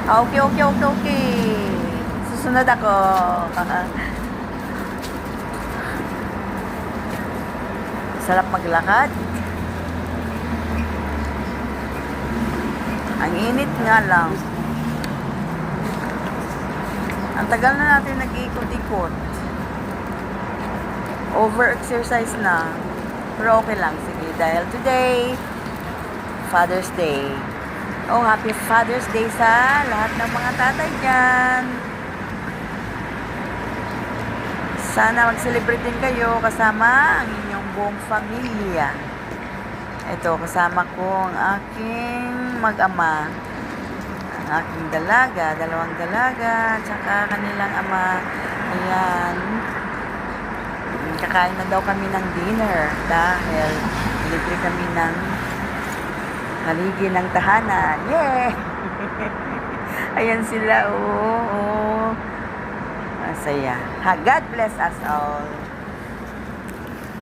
Okay, okay, okay, okay. Susunod ako. Sarap maglakad. Ang init nga lang. Ang tagal na natin nag-iikot-ikot. Over-exercise na. Pero okay lang. Sige, dahil today, Father's Day. Oh, happy Father's Day sa lahat ng mga tatay dyan. Sana mag-celebrate din kayo kasama ang inyong buong pamilya. Ito, kasama ko ang aking mag-ama. Ang aking dalaga, dalawang dalaga, tsaka kanilang ama. Ayan. Kakain na daw kami ng dinner dahil libre kami ng haligi ng tahanan. Yeah! Ayan sila, oh. Masaya. God bless us all.